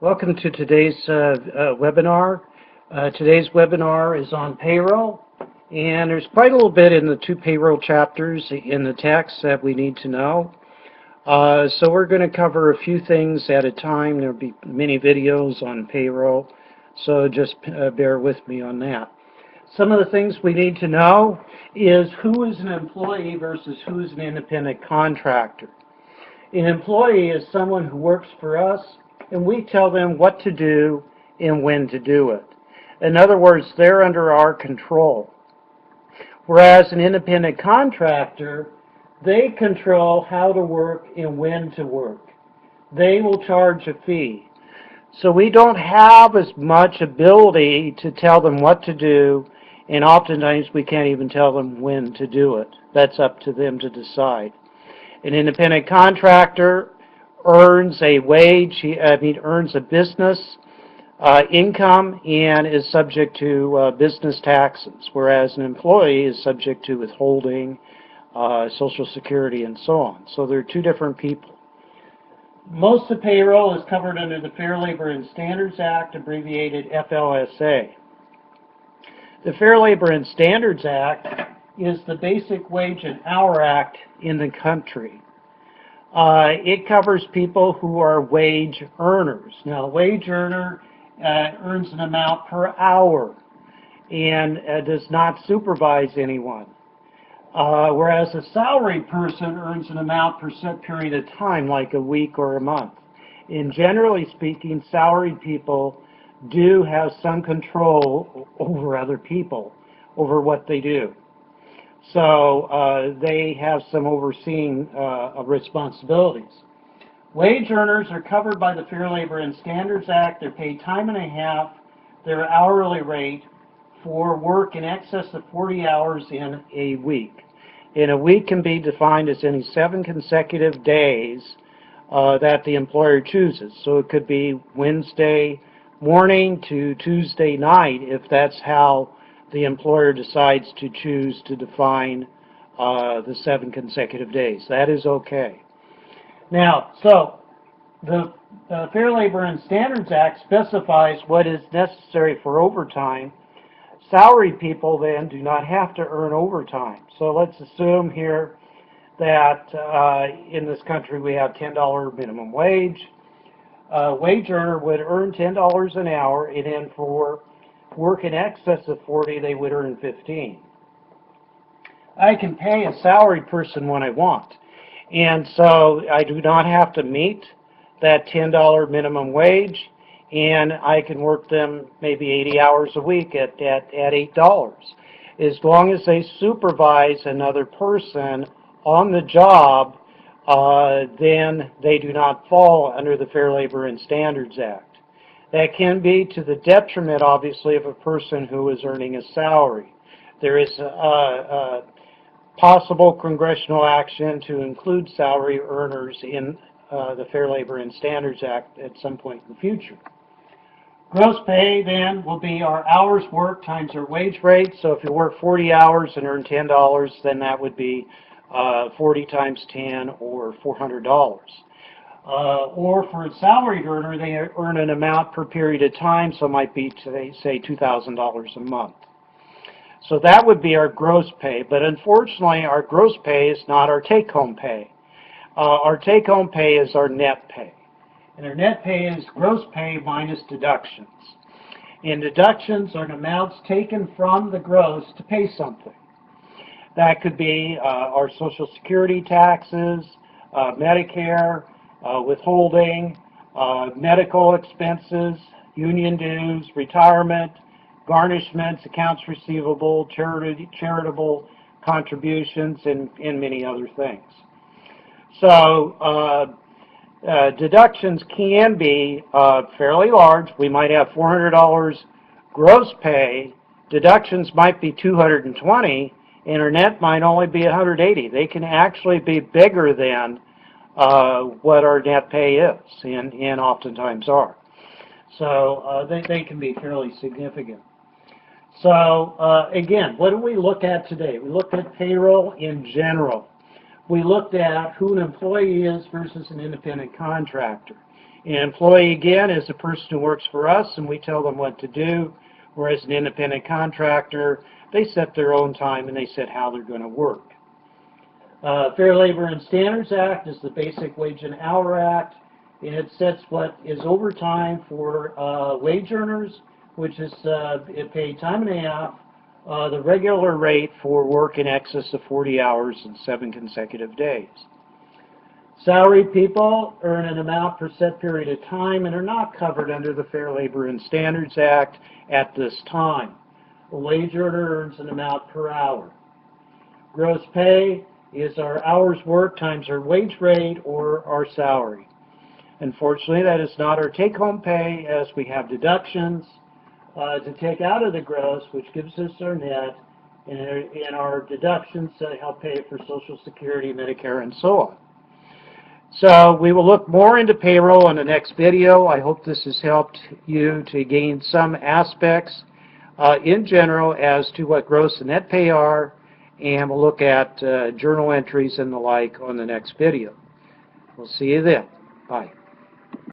Welcome to today's webinar. Today's webinar is on payroll, and there's quite a little bit in the two payroll chapters in the text that we need to know. So we're going to cover a few things at a time. There'll be many videos on payroll, so just bear with me on that. Some of the things we need to know is who is an employee versus who is an independent contractor. An employee is someone who works for us, and we tell them what to do and when to do it. In other words, they're under our control. Whereas an independent contractor, they control how to work and when to work. They will charge a fee. So we don't have as much ability to tell them what to do, and oftentimes we can't even tell them when to do it. That's up to them to decide. An independent contractor earns a wage, earns a business income and is subject to business taxes, whereas an employee is subject to withholding, Social Security, and so on. So they're two different people. Most of payroll is covered under the Fair Labor and Standards Act, abbreviated FLSA. The Fair Labor and Standards Act is the Basic Wage and Hour Act in the country. It covers people who are wage earners. Now, a wage earner earns an amount per hour and does not supervise anyone. Whereas a salaried person earns an amount per set period of time, like a week or a month. And generally speaking, salaried people do have some control over other people, over what they do. So they have some overseeing of responsibilities. Wage earners are covered by the Fair Labor and Standards Act. They're paid time and a half, their hourly rate, for work in excess of 40 hours in a week. And a week can be defined as any 7 consecutive days that the employer chooses. So it could be Wednesday morning to Tuesday night if that's how the employer decides to choose to define the 7 consecutive days. That is okay. Now, so the Fair Labor and Standards Act specifies what is necessary for overtime. Salaried people then do not have to earn overtime. So let's assume here that in this country we have $10 minimum wage. A wage earner would earn $10 an hour, and then for work in excess of 40, they would earn 15. I can pay a salaried person when I want, and so I do not have to meet that $10 minimum wage, and I can work them maybe 80 hours a week at $8. As long as they supervise another person on the job, then they do not fall under the Fair Labor and Standards Act. That can be to the detriment, obviously, of a person who is earning a salary. There is possible congressional action to include salary earners in the Fair Labor and Standards Act at some point in the future. Gross pay, then, will be our hours worked times our wage rate. So if you work 40 hours and earn $10, then that would be 40 times 10, or $400. Or for a salaried earner, they earn an amount per period of time, so it might be, say, $2,000 a month. So that would be our gross pay, but unfortunately our gross pay is not our take-home pay. Our take-home pay is our net pay. And our net pay is gross pay minus deductions. And deductions are amounts taken from the gross to pay something. That could be our Social Security taxes, Medicare, withholding, medical expenses, union dues, retirement, garnishments, accounts receivable, charitable contributions, and many other things. So deductions can be fairly large. We might have $400 gross pay. Deductions might be $220, and our net might only be $180. They can actually be bigger than what our net pay is, and oftentimes are. So they can be fairly significant. So again, what do we look at today? We looked at payroll in general. We looked at who an employee is versus an independent contractor. An employee, again, is a person who works for us and we tell them what to do, whereas an independent contractor, they set their own time and they set how they're going to work. Fair Labor and Standards Act is the Basic Wage and Hour Act, and it sets what is overtime for wage earners, which is paid time and a half, the regular rate for work in excess of 40 hours in 7 consecutive days. Salaried people earn an amount per set period of time and are not covered under the Fair Labor and Standards Act at this time. A wage earner earns an amount per hour. Gross pay is our hours worked times our wage rate or our salary. Unfortunately, that is not our take-home pay, as we have deductions to take out of the gross, which gives us our net, and our deductions help pay for Social Security, Medicare, and so on. So we will look more into payroll in the next video. I hope this has helped you to gain some aspects in general as to what gross and net pay are, and we'll look at journal entries and the like on the next video. We'll see you then. Bye.